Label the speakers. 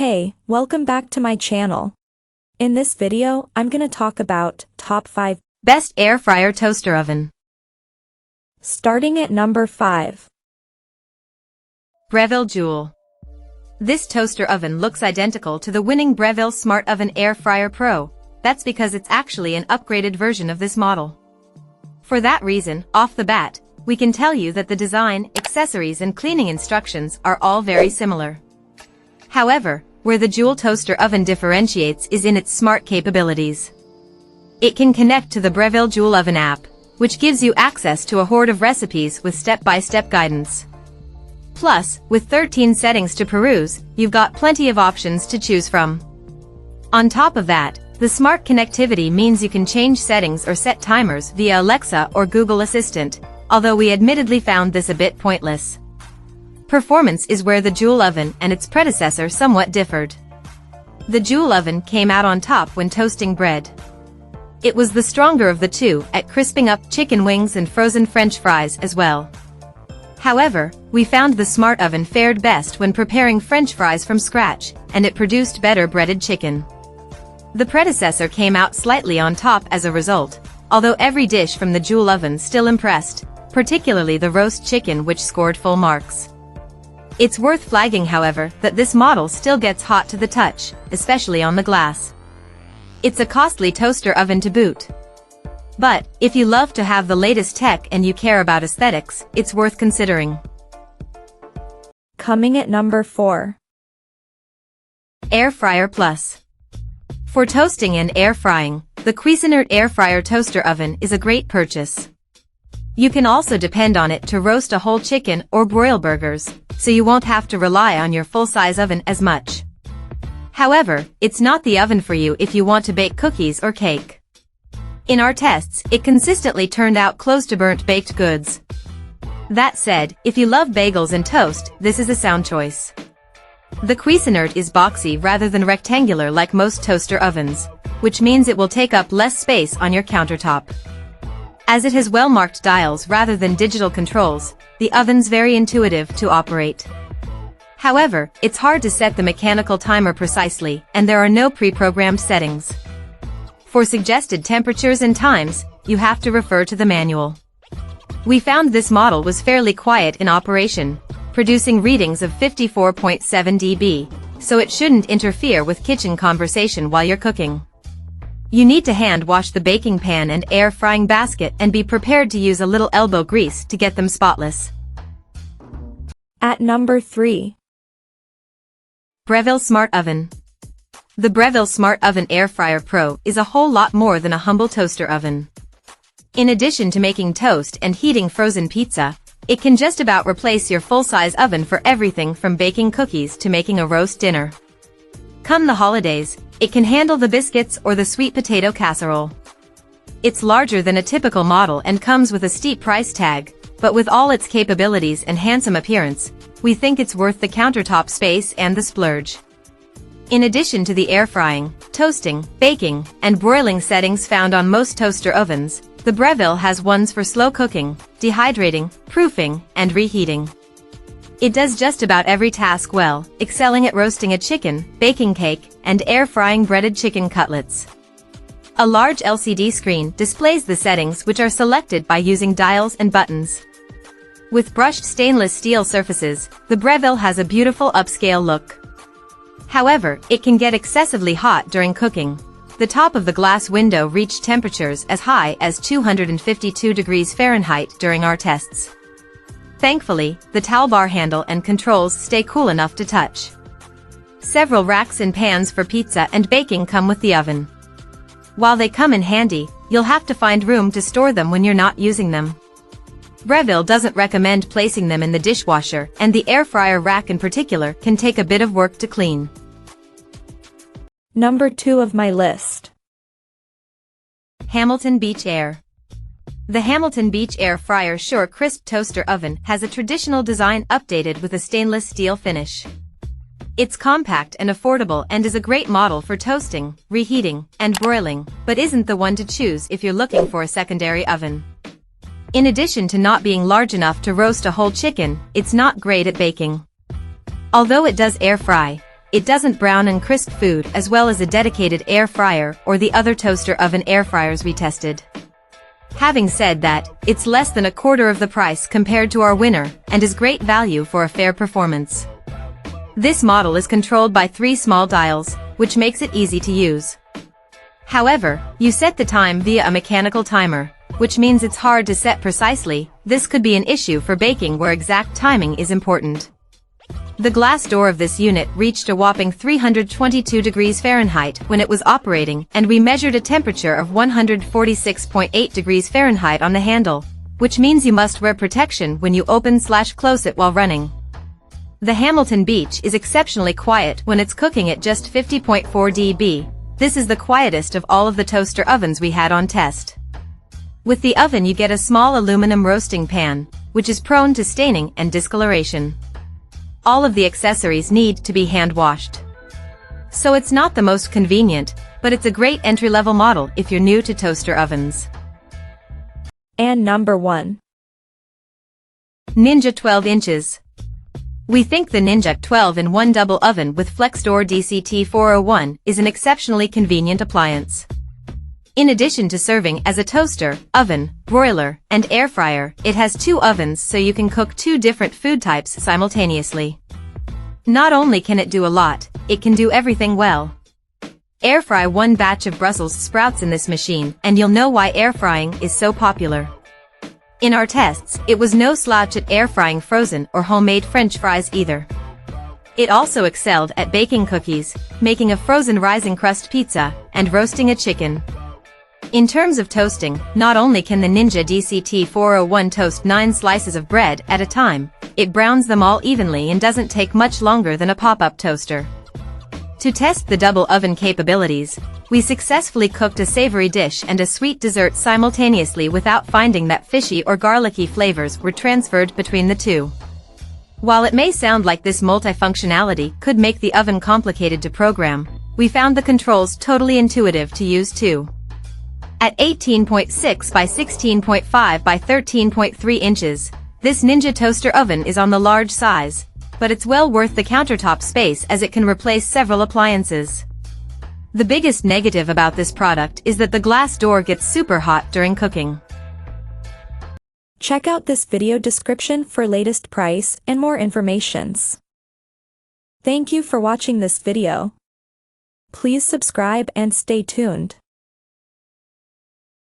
Speaker 1: Hey, welcome back to my channel. In this video, I'm gonna talk about top 5
Speaker 2: best air fryer toaster oven.
Speaker 1: Starting at number 5.
Speaker 2: Breville Jewel. This toaster oven looks identical to the winning Breville Smart Oven Air Fryer Pro. That's because it's actually an upgraded version of this model. For that reason, off the bat, we can tell you that the design, accessories and cleaning instructions are all very similar. However, where the Joule toaster oven differentiates is in its smart capabilities. It can connect to the Breville Jewel oven app, which gives you access to a horde of recipes with step-by-step guidance. Plus, with 13 settings to peruse, you've got plenty of options to choose from. On top of that, the smart connectivity means you can change settings or set timers via Alexa or Google Assistant, although we admittedly found this a bit pointless. Performance is where the Joule oven and its predecessor somewhat differed. The Joule oven came out on top when toasting bread. It was the stronger of the two at crisping up chicken wings and frozen French fries as well. However, we found the Smart Oven fared best when preparing French fries from scratch, and it produced better breaded chicken. The predecessor came out slightly on top as a result, although every dish from the Joule oven still impressed, particularly the roast chicken, which scored full marks. It's worth flagging, however, that this model still gets hot to the touch, especially on the glass. It's a costly toaster oven to boot. But, if you love to have the latest tech and you care about aesthetics, it's worth considering.
Speaker 1: Coming at number 4.
Speaker 2: Air Fryer Plus. For toasting and air frying, the Cuisinart Air Fryer toaster oven is a great purchase. You can also depend on it to roast a whole chicken or broil burgers, so you won't have to rely on your full-size oven as much. However, it's not the oven for you if you want to bake cookies or cake. In our tests, it consistently turned out close to burnt baked goods. That said, if you love bagels and toast, this is a sound choice. The Cuisinart is boxy rather than rectangular like most toaster ovens, which means it will take up less space on your countertop. As it has well-marked dials rather than digital controls, the oven's very intuitive to operate. However, it's hard to set the mechanical timer precisely, and there are no pre-programmed settings. For suggested temperatures and times, you have to refer to the manual. We found this model was fairly quiet in operation, producing readings of 54.7 dB, so it shouldn't interfere with kitchen conversation while you're cooking. You need to hand wash the baking pan and air frying basket and be prepared to use a little elbow grease to get them spotless.
Speaker 1: At number 3.
Speaker 2: Breville Smart Oven. The Breville Smart Oven Air Fryer Pro is a whole lot more than a humble toaster oven. In addition to making toast and heating frozen pizza, it can just about replace your full-size oven for everything from baking cookies to making a roast dinner. Come the holidays, it can handle the biscuits or the sweet potato casserole. It's larger than a typical model and comes with a steep price tag, but with all its capabilities and handsome appearance, we think it's worth the countertop space and the splurge. In addition to the air frying, toasting, baking, and broiling settings found on most toaster ovens, the Breville has ones for slow cooking, dehydrating, proofing, and reheating. It does just about every task well, excelling at roasting a chicken, baking cake, and air frying breaded chicken cutlets. A large LCD screen displays the settings, which are selected by using dials and buttons. With brushed stainless steel surfaces, the Breville has a beautiful upscale look. However, it can get excessively hot during cooking. The top of the glass window reached temperatures as high as 252 degrees Fahrenheit during our tests. Thankfully, the towel bar handle and controls stay cool enough to touch. Several racks and pans for pizza and baking come with the oven. While they come in handy, you'll have to find room to store them when you're not using them. Breville doesn't recommend placing them in the dishwasher, and the air fryer rack in particular can take a bit of work to clean.
Speaker 1: Number 2 of my list.
Speaker 2: Hamilton Beach Air. The Hamilton Beach Air Fryer Sure Crisp Toaster Oven has a traditional design updated with a stainless steel finish. It's compact and affordable and is a great model for toasting, reheating, and broiling, but isn't the one to choose if you're looking for a secondary oven. In addition to not being large enough to roast a whole chicken, it's not great at baking. Although it does air fry, it doesn't brown and crisp food as well as a dedicated air fryer or the other toaster oven air fryers we tested. Having said that, it's less than a quarter of the price compared to our winner and is great value for a fair performance. This model is controlled by 3 small dials, which makes it easy to use. However, you set the time via a mechanical timer, which means it's hard to set precisely. This could be an issue for baking where exact timing is important. The glass door of this unit reached a whopping 322 degrees Fahrenheit when it was operating, and we measured a temperature of 146.8 degrees Fahrenheit on the handle, which means you must wear protection when you open/close it while running. The Hamilton Beach is exceptionally quiet when it's cooking at just 50.4 dB. This is the quietest of all of the toaster ovens we had on test. With the oven you get a small aluminum roasting pan, which is prone to staining and discoloration. All of the accessories need to be hand-washed. So it's not the most convenient, but it's a great entry-level model if you're new to toaster ovens.
Speaker 1: And number 1.
Speaker 2: Ninja 12 inches. We think the Ninja 12-in-1 double oven with FlexDoor DCT401 is an exceptionally convenient appliance. In addition to serving as a toaster, oven, broiler, and air fryer, it has 2 ovens so you can cook 2 different food types simultaneously. Not only can it do a lot, it can do everything well. Air fry 1 batch of Brussels sprouts in this machine, and you'll know why air frying is so popular. In our tests, it was no slouch at air frying frozen or homemade French fries either. It also excelled at baking cookies, making a frozen rising crust pizza, and roasting a chicken. In terms of toasting, not only can the Ninja DCT401 toast 9 slices of bread at a time, it browns them all evenly and doesn't take much longer than a pop-up toaster. To test the double oven capabilities, we successfully cooked a savory dish and a sweet dessert simultaneously without finding that fishy or garlicky flavors were transferred between the two. While it may sound like this multifunctionality could make the oven complicated to program, we found the controls totally intuitive to use too. At 18.6 by 16.5 by 13.3 inches, this Ninja toaster oven is on the large size, but it's well worth the countertop space as it can replace several appliances. The biggest negative about this product is that the glass door gets super hot during cooking.
Speaker 1: Check out this video description for latest price and more informations. Thank you for watching this video. Please subscribe and stay tuned.